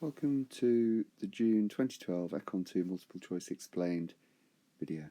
Welcome to the June 2012 econ2 multiple choice explained video.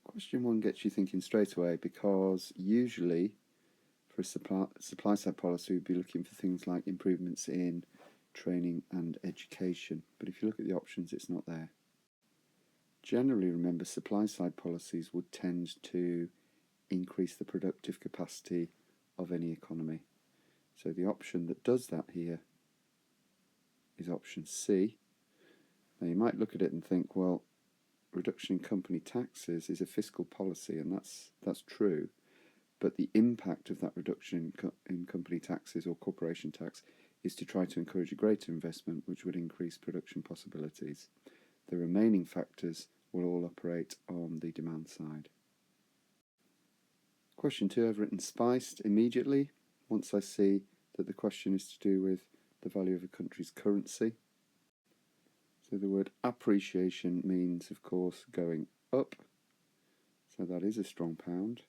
Question 1 gets you thinking straight away because usually for a supply side policy we'd be looking for things like improvements in training and education, but if you look at the options it's not there. Generally, remember, supply side policies would tend to increase the productive capacity of any economy. So the option that does that here is option C. Now you might look at it and think, well, reduction in company taxes is a fiscal policy, and that's true, but the impact of that reduction in company taxes or corporation tax is to try to encourage a greater investment, which would increase production possibilities. The remaining factors will all operate on the demand side. Question 2 I've written spiced immediately once I see that the question is to do with the value of a country's currency. So the word appreciation means, of course, going up. So that is a strong pound.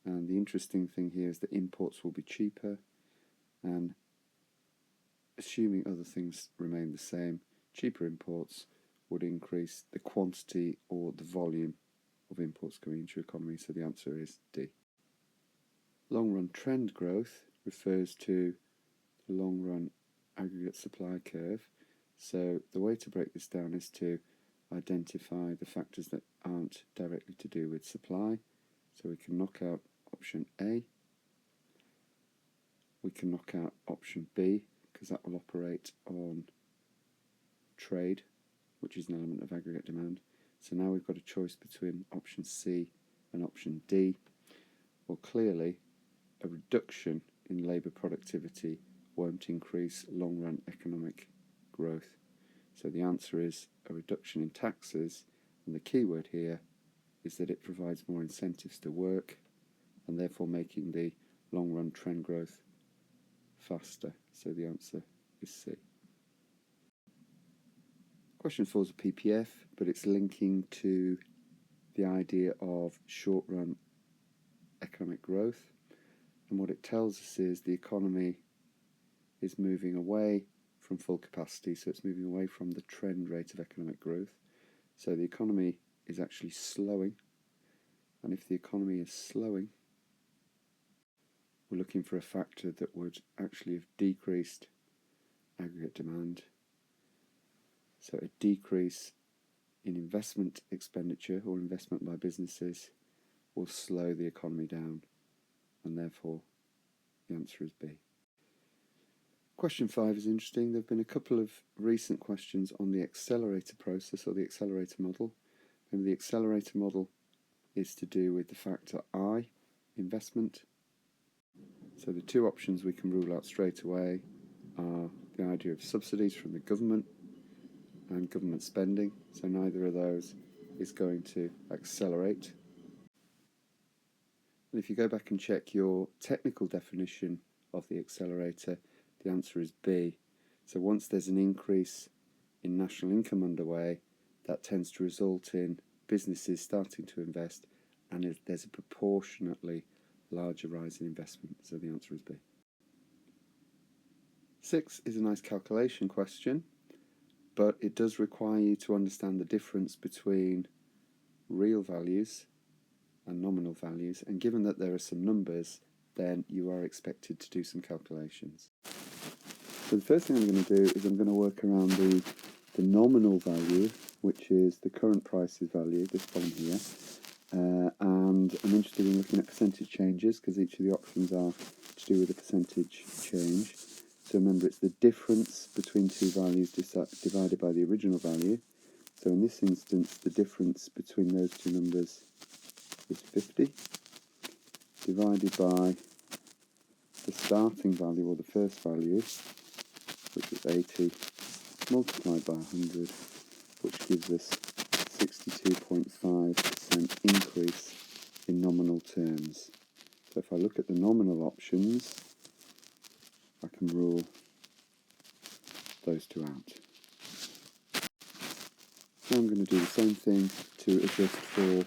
And the interesting thing here is that imports will be cheaper, and assuming other things remain the same, cheaper imports would increase the quantity or the volume of imports going into your economy. So the answer is D. Long run trend growth refers to the long run aggregate supply curve. So the way to break this down is to identify the factors that aren't directly to do with supply. So we can knock out option A. We can knock out option B because that will operate on trade, which is an element of aggregate demand. So now we've got a choice between option C and option D. Well, clearly a reduction in labour productivity won't increase long-run economic growth. So the answer is a reduction in taxes, and the key word here is that it provides more incentives to work and therefore making the long-run trend growth faster. So the answer is C. Question 4 is a PPF, but it's linking to the idea of short-run economic growth, and what it tells us is the economy is moving away from full capacity, so it's moving away from the trend rate of economic growth. So the economy is actually slowing, and if the economy is slowing, we're looking for a factor that would actually have decreased aggregate demand. So a decrease in investment expenditure or investment by businesses will slow the economy down, and therefore the answer is B. Question 5 is interesting. There have been a couple of recent questions on the accelerator process or the accelerator model. And the accelerator model is to do with the factor I, investment. So the two options we can rule out straight away are the idea of subsidies from the government and government spending. So neither of those is going to accelerate. And if you go back and check your technical definition of the accelerator, the answer is B. So once there's an increase in national income underway, that tends to result in businesses starting to invest, and there's a proportionately larger rise in investment. So the answer is B. 6 is a nice calculation question, but it does require you to understand the difference between real values and nominal values, and given that there are some numbers, then you are expected to do some calculations. So the first thing I'm going to do is I'm going to work around the nominal value, which is the current prices value, this column here, and I'm interested in looking at percentage changes because each of the options are to do with a percentage change. So remember, it's the difference between two values divided by the original value. So in this instance, the difference between those two numbers is 50, divided by the starting value or the first value, which is 80, multiplied by 100, which gives us 62.5% increase in nominal terms. So if I look at the nominal options, I can rule those two out. Now I'm going to do the same thing to adjust for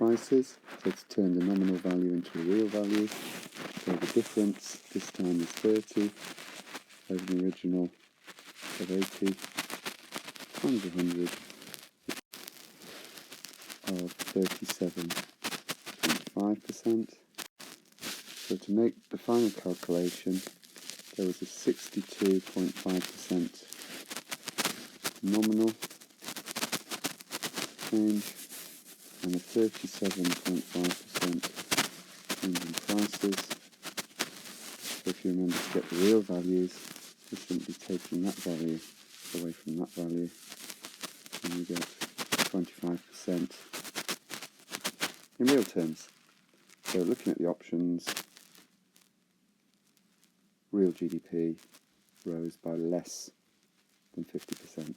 prices, so it's turned a nominal value into a real value. So the difference this time is 30 over the original of 80 times 100 of 37.5%. So to make the final calculation, there was a 62.5% nominal change and a 37.5% change in prices. So if you remember to get the real values, we're simply taking that value away from that value, and we get 25% in real terms. So looking at the options, real GDP rose by less than 50%.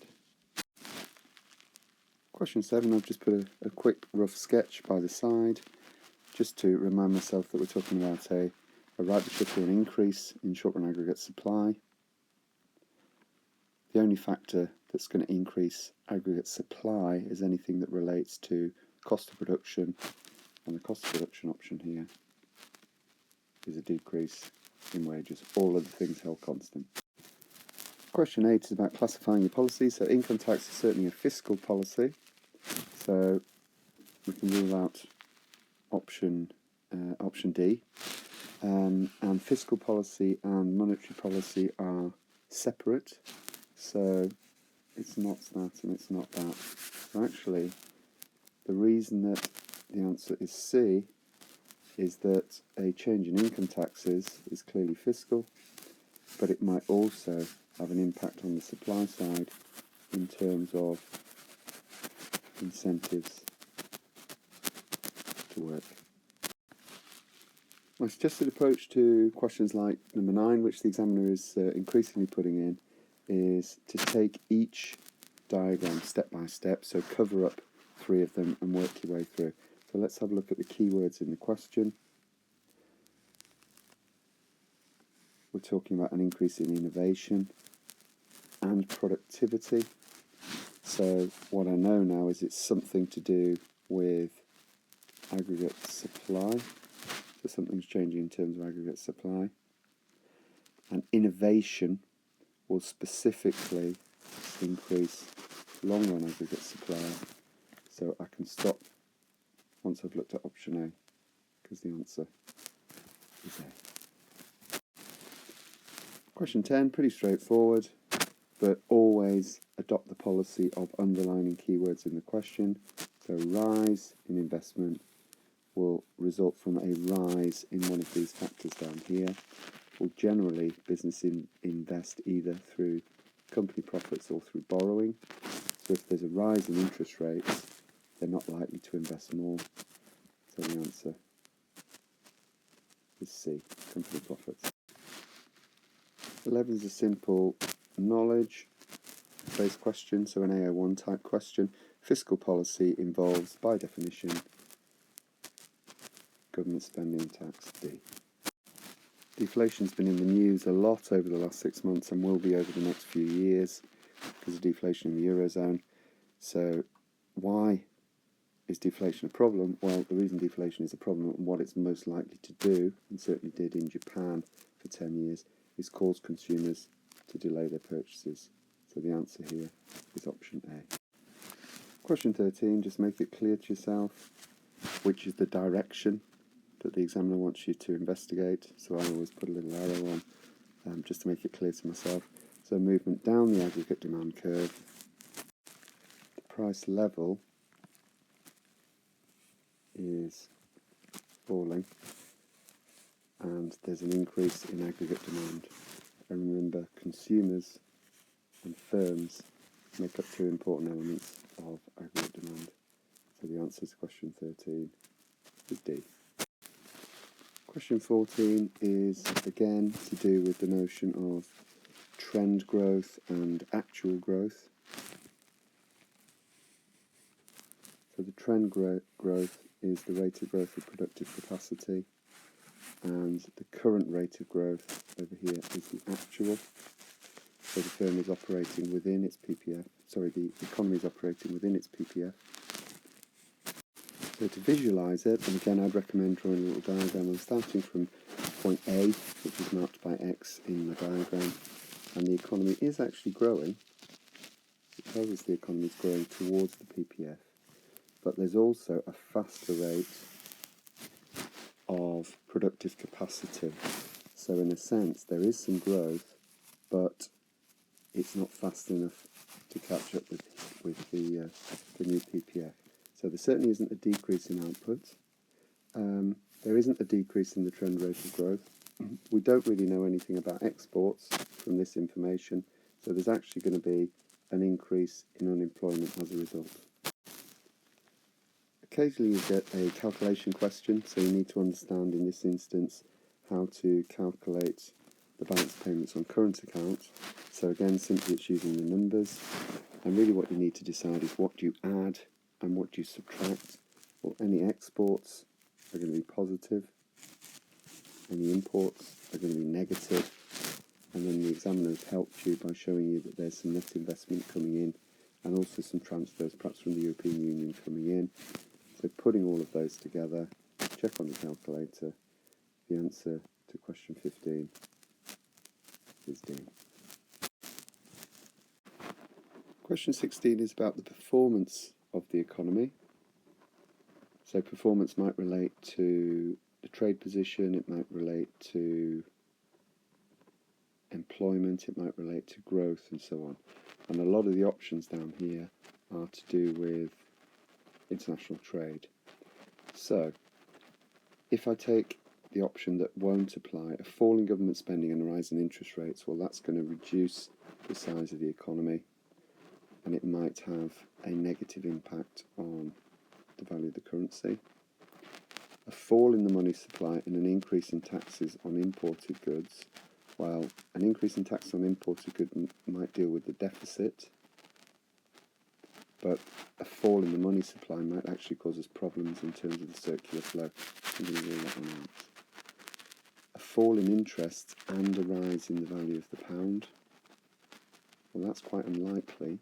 Question 7, I've just put a quick rough sketch by the side, just to remind myself that we're talking about a right shift or an increase in short-run aggregate supply. The only factor that's going to increase aggregate supply is anything that relates to cost of production, and the cost of production option here is a decrease in wages, all other things held constant. Question 8 is about classifying your policy. So income tax is certainly a fiscal policy, so we can rule out option D. And fiscal policy and monetary policy are separate, so it's not that and it's not that. So actually, the reason that the answer is C is that a change in income taxes is clearly fiscal, but it might also have an impact on the supply side in terms of incentives to work. My suggested approach to questions like number 9, which the examiner is increasingly putting in, is to take each diagram step by step, so cover up 3 of them and work your way through. So let's have a look at the keywords in the question. We're talking about an increase in innovation and productivity. So what I know now is it's something to do with aggregate supply. So something's changing in terms of aggregate supply. And innovation will specifically increase long-run aggregate supply. So I can stop once I've looked at option A, because the answer is A. Question 10, pretty straightforward, but always adopt the policy of underlining keywords in the question. So rise in investment will result from a rise in one of these factors down here. Well, generally, businesses invest either through company profits or through borrowing. So if there's a rise in interest rates, they're not likely to invest more. So the answer is C, company profits. 11 is a simple knowledge-based question, so an AO1 type question. Fiscal policy involves, by definition, government spending, tax, D. Deflation's been in the news a lot over the last 6 months and will be over the next few years because of deflation in the Eurozone. So why is deflation a problem? Well, the reason deflation is a problem and what it's most likely to do, and certainly did in Japan for 10 years, is cause consumers to delay their purchases. So the answer here is option A. Question 13, just make it clear to yourself which is the direction that the examiner wants you to investigate. So I always put a little arrow on just to make it clear to myself. So movement down the aggregate demand curve. The price level is falling and there's an increase in aggregate demand. And remember, consumers and firms make up 2 important elements of aggregate demand. So the answer to question 13 is D. Question 14 is again to do with the notion of trend growth and actual growth. So the trend growth is the rate of growth of productive capacity, and the current rate of growth over here is the actual. So the firm is operating within its PPF, the economy is operating within its PPF. So to visualise it, and again I'd recommend drawing a little diagram. I'm starting from point A, which is marked by X in the diagram, and the economy is actually growing. It tells us the economy is growing towards the PPF, but there's also a faster rate of productive capacity. So in a sense there is some growth, but it's not fast enough to catch up with the new PPF. So there certainly isn't a decrease in output. There isn't a decrease in the trend rate of growth. We don't really know anything about exports from this information, so there's actually going to be an increase in unemployment as a result. Occasionally you get a calculation question, so you need to understand in this instance how to calculate the balance payments on current accounts. So again, simply it's using the numbers, and really what you need to decide is what do you add and what do you subtract. Well, any exports are going to be positive, any imports are going to be negative, and then the examiner has helped you by showing you that there's some net investment coming in and also some transfers perhaps from the European Union coming in. So putting all of those together, check on the calculator, the answer to question 15 is D. Question 16 is about the performance of the economy. So performance might relate to the trade position, it might relate to employment, it might relate to growth and so on. And a lot of the options down here are to do with international trade. So if I take the option that won't apply, a fall in government spending and a rise in interest rates, well, that's going to reduce the size of the economy, and it might have a negative impact on the value of the currency. A fall in the money supply and an increase in taxes on imported goods, well, an increase in tax on imported goods might deal with the deficit, but a fall in the money supply might actually cause us problems in terms of the circular flow. I'm going to rule that one out. A fall in interest and a rise in the value of the pound, well, that's quite unlikely,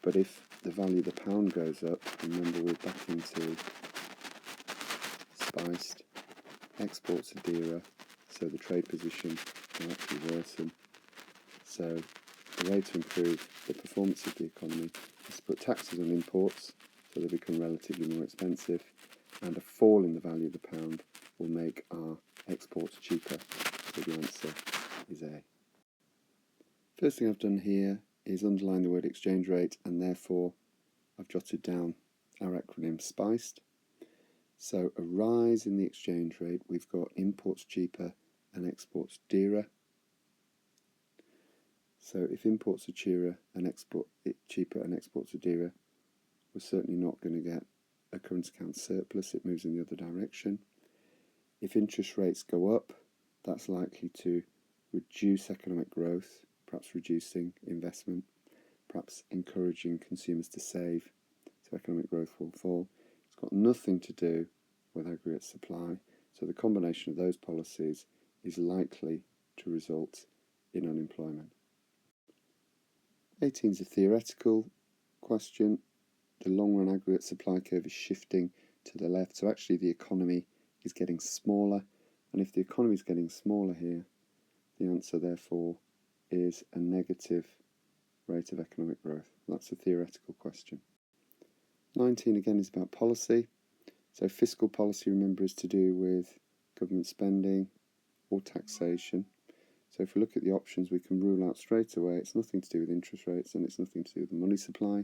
but if the value of the pound goes up, remember we're back into spiced, exports are dearer, so the trade position will actually worsen. So the way to improve the performance of the economy is to put taxes on imports so they become relatively more expensive, and a fall in the value of the pound will make our exports cheaper. So the answer is A. First thing I've done here is underline the word exchange rate, and therefore I've jotted down our acronym SPICED. So a rise in the exchange rate, we've got imports cheaper and exports dearer. So if imports are cheaper and exports are dearer, we're certainly not going to get a current account surplus. It moves in the other direction. If interest rates go up, that's likely to reduce economic growth, perhaps reducing investment, perhaps encouraging consumers to save, so economic growth will fall. It's got nothing to do with aggregate supply, so the combination of those policies is likely to result in unemployment. 18 is a theoretical question. The long run aggregate supply curve is shifting to the left, so actually the economy is getting smaller, and if the economy is getting smaller here, the answer therefore is a negative rate of economic growth. That's a theoretical question. 19 again is about policy. So fiscal policy, remember, is to do with government spending or taxation. So if we look at the options, we can rule out straight away it's nothing to do with interest rates and it's nothing to do with the money supply,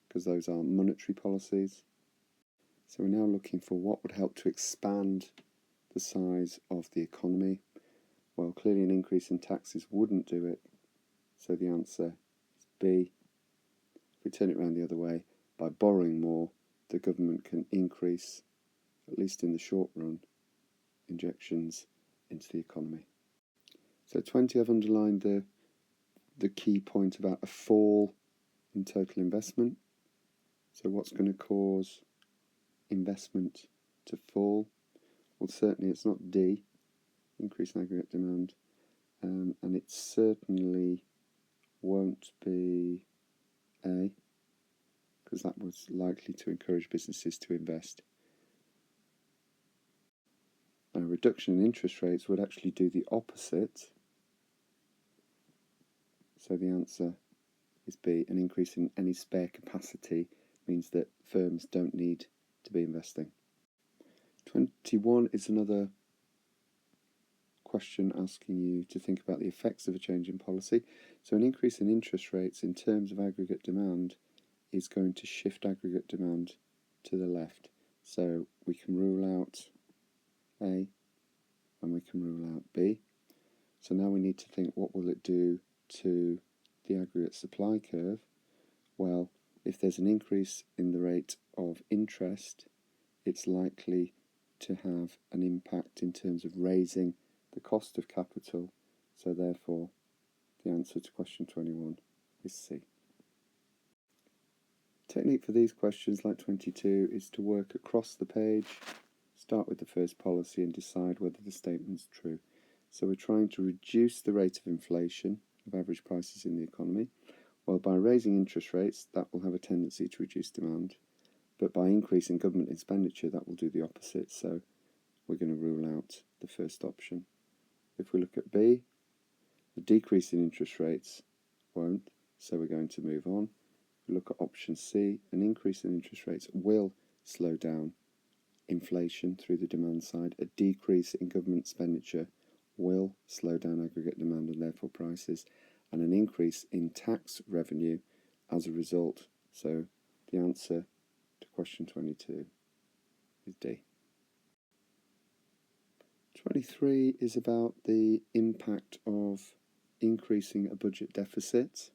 because those are monetary policies. So we're now looking for what would help to expand the size of the economy. Well, clearly an increase in taxes wouldn't do it, so the answer is B. If we turn it around the other way, by borrowing more, the government can increase, at least in the short run, injections into the economy. So 20, I've underlined the key point about a fall in total investment. So what's going to cause investment to fall? Well, certainly it's not D, increase in aggregate demand, and it certainly won't be A, because that was likely to encourage businesses to invest. A reduction in interest rates would actually do the opposite. So the answer is B. An increase in any spare capacity means that firms don't need to be investing. 21 is another question asking you to think about the effects of a change in policy. So an increase in interest rates in terms of aggregate demand is going to shift aggregate demand to the left. So we can rule out A and we can rule out B. So now we need to think, what will it do to the aggregate supply curve? Well, if there's an increase in the rate of interest, it's likely to have an impact in terms of raising the cost of capital. So therefore, the answer to question 21 is C. Technique for these questions, like 22, is to work across the page, start with the first policy and decide whether the statement's true. So we're trying to reduce the rate of inflation of average prices in the economy. Well, by raising interest rates, that will have a tendency to reduce demand. But by increasing government expenditure, that will do the opposite. So we're going to rule out the first option. If we look at B, a decrease in interest rates won't, so we're going to move on. If we look at option C, an increase in interest rates will slow down inflation through the demand side. A decrease in government expenditure will slow down aggregate demand and therefore prices, and an increase in tax revenue as a result. So the answer to question 22 is D. 23 is about the impact of increasing a budget deficit.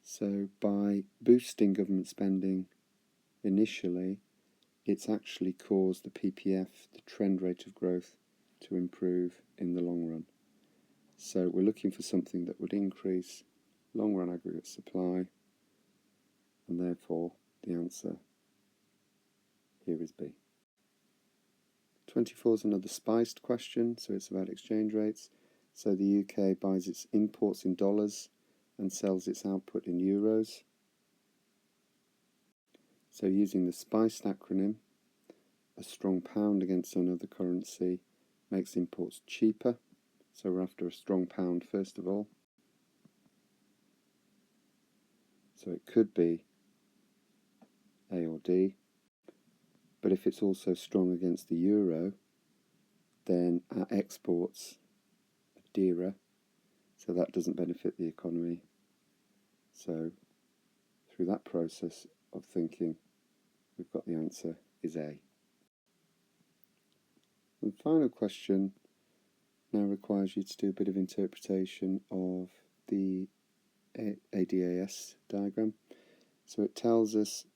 So by boosting government spending initially, it's actually caused the PPF, the trend rate of growth, to improve in the long run. So we're looking for something that would increase long run aggregate supply, and therefore the answer here is B. 24 is another spiced question, so it's about exchange rates. So the UK buys its imports in dollars and sells its output in euros. So using the spiced acronym, a strong pound against another currency makes imports cheaper. So we're after a strong pound first of all. So it could be A or D. But if it's also strong against the euro, then our exports are dearer, so that doesn't benefit the economy. So through that process of thinking, we've got the answer is A. And the final question now requires you to do a bit of interpretation of the ADAS diagram. So it tells us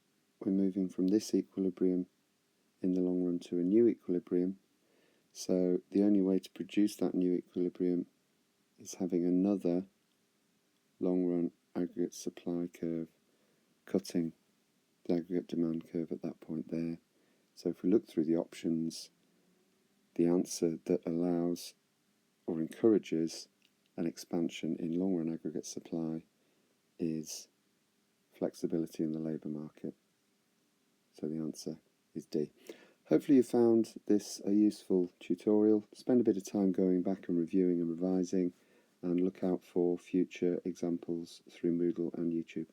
we're moving from this equilibrium in the long run to a new equilibrium. So the only way to produce that new equilibrium is having another long run aggregate supply curve cutting the aggregate demand curve at that point there. So if we look through the options, the answer that allows or encourages an expansion in long run aggregate supply is flexibility in the labour market. So the answer is D. Hopefully you found this a useful tutorial. Spend a bit of time going back and reviewing and revising, and look out for future examples through Moodle and YouTube.